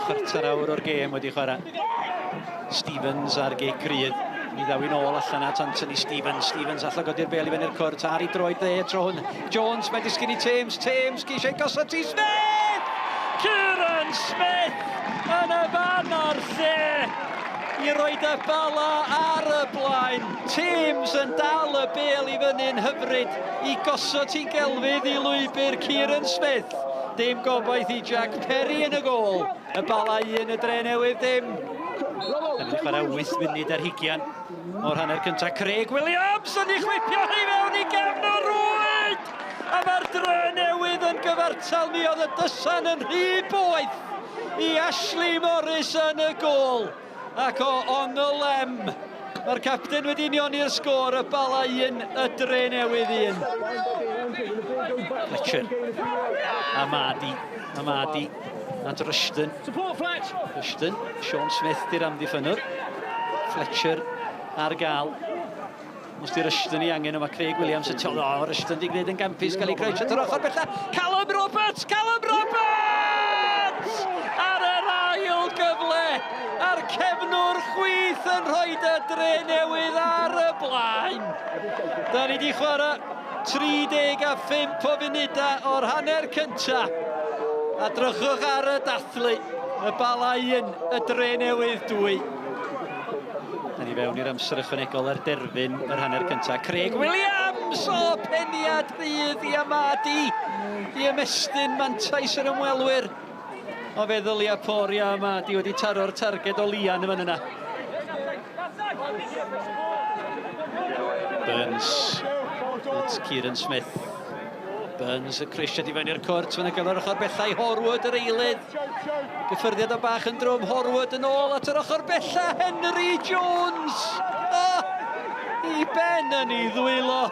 Chwarter awr o'r gêm wedi chwarae. Stevens ar Gynghrair. Mi ddaw i nôl allan at Anthony Stevens. Stevens allan godi'r bel i fyny'r cwrt. Ar I droed dde tro hwn. Jones mae disgyn I Thames. Thames geisiau gosod I Smith! Kieran Smith yn y fan o'r lle I roed y Bala ar y blaen. Thames yn dal y bel I fyny'n hyfryd I gosod I gelfydd I lwybr Kieran Smith. Dim gobaith I Jack Perry yn y gol. Y Bala 1 y Drenewydd dim. Yn mynd chwarae 8 munud ar 20 o'r hanner cyntaf. Craig Williams yn ei chwipio I fewn I gefn o rwyd! A mae'r Drenewydd yn gyfartal. Mi oedd y dysan yn rhy boeth I Ashley Morris yn y gol. Ac o on the lem. Mae'r capten wedi union i'r sgôr. Y Bala 1, y Drenewydd 1. Fletcher. Amadi. At Rushton. Rushton. Sean Smith di'r amddiffynwr. Fletcher ar gael. Os di Rushton I angen yma Craig Williams yn tol. O, Rushton di gwneud yn gampus gael ei croes at yr ochr bella. Callum Roberts! Ar yr ail gyfle. A'r cefnwr chwith yn rhoi y Drenewydd ar y blaen. Da ni di chwarae 35 o funudau o'r hanner cynta. A drychwch ar y dathlu. Y Bala 1, y Drenewydd 2. Da ni fewn i'r amser ychwanegol ar derfyn yr hanner cyntaf. Craig Williams o peniad rhydd I Amadi. I ymestyn mantais yr ymwelwyr. O feddwl I Aporia Amadi wedi taro'r targed o Lian yma yna. Burns. That's Kieran Smith. Burns y crisiad I fewn i'r cwrt. Fy'n y gyfer ochr bella I Horwood yr eilydd. Gyffyrddiad o bach yn drwm. Horwood yn ôl at yr ochr bella. Henry Jones. I ben yn ei ddwylo.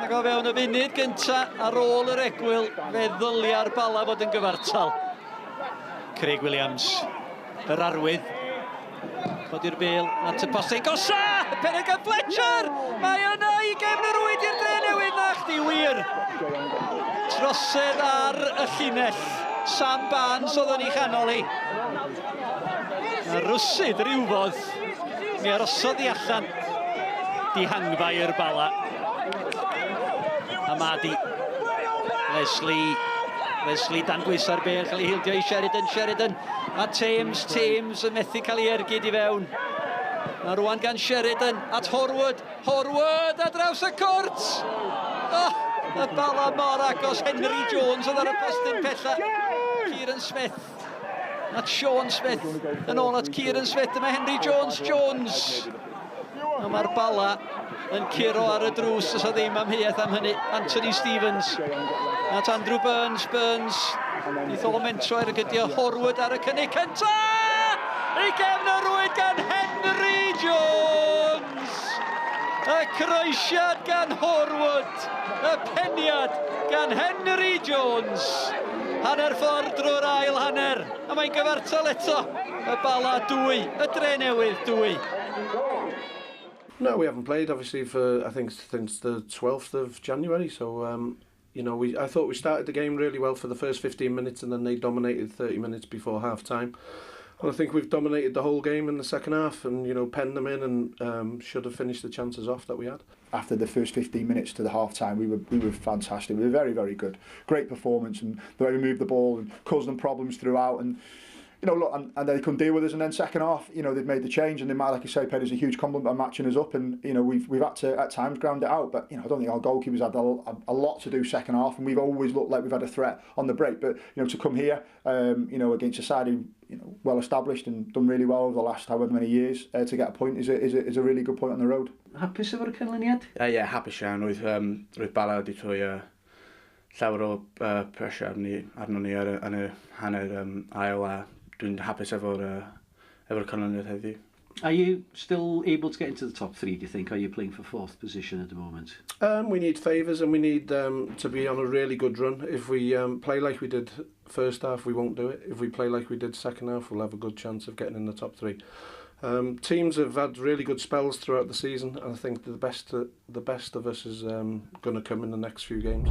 Ac o fewn y funud gynta ar ôl yr egwyl. Feddylia'r Bala fod yn gyfartal. Craig Williams. Yr arwydd. Fod i'r bel at y postau gosa! Peneg yn Fletcher! Mae yna I gefn yr rwyd i'r Drenewydd na chdi wir! Trosedd ar y llinell. Sam Barnes oedd yn ei chanol I. A rwsyd rywfodd. Mi arosodd I allan. Dihangfa i'r Bala. Amadi. Leslie dan gwysa'r bel, cael ei hildio I Sheridan. A Thames yn methu cael ei ergyd I fewn. A rwan gan Sheridan at Horwood a draws y cwrt! Y Bala mor agos. Henry Jones oedd ar y postyn pella. Kieran Smith at Sean Smith. Yn ôl at Kieran Smith. Dyma Henry Jones. A mae'r Bala yn curo ar y drws os o ddim amheuaeth am hynny. Anthony Stevens at Andrew Burns. Nith o mentro ar y gydio Horwood ar y cynnig cynta! I gefn y rwyd gan Henry Jones! Y croesiad gan Horwood. Y peniad gan Henry Jones. Hanner ffordd drwy'r ail hanner. A mae'n gyfartal eto. Y Bala 2, y Drenewydd 2. No, we haven't played obviously for I think since the 12th of January. So I thought we started the game really well for the first 15 minutes, and then they dominated 30 minutes before half time. And I think we've dominated the whole game in the second half, and penned them in, and should have finished the chances off that we had. After the first 15 minutes to the half time, we were fantastic. We were very, very good. Great performance, and the way we moved the ball and caused them problems throughout. And look, and they couldn't deal with us. And then second half, they'd made the change, and they might, like you say, paid us a huge compliment on matching us up. And we've had to at times ground it out. But I don't think our goalkeepers had a lot to do second half, and we've always looked like we've had a threat on the break. But to come here, against a side who well established and done really well over the last however many years, to get a point is a really good point on the road. Hapus efo'r canlyniad? Ie, hapus iawn. Roedd Bala wedi troi llawer o pressure arno ni yn y hanner ail, a dwi'n hapus efo'r canlyniad heddiw. Are you still able to get into the top three, do you think? Are you playing for fourth position at the moment? We need favours, and we need to be on a really good run. If we play like we did first half, we won't do it. If we play like we did second half, we'll have a good chance of getting in the top three. Teams have had really good spells throughout the season, and I think the best of us is going to come in the next few games.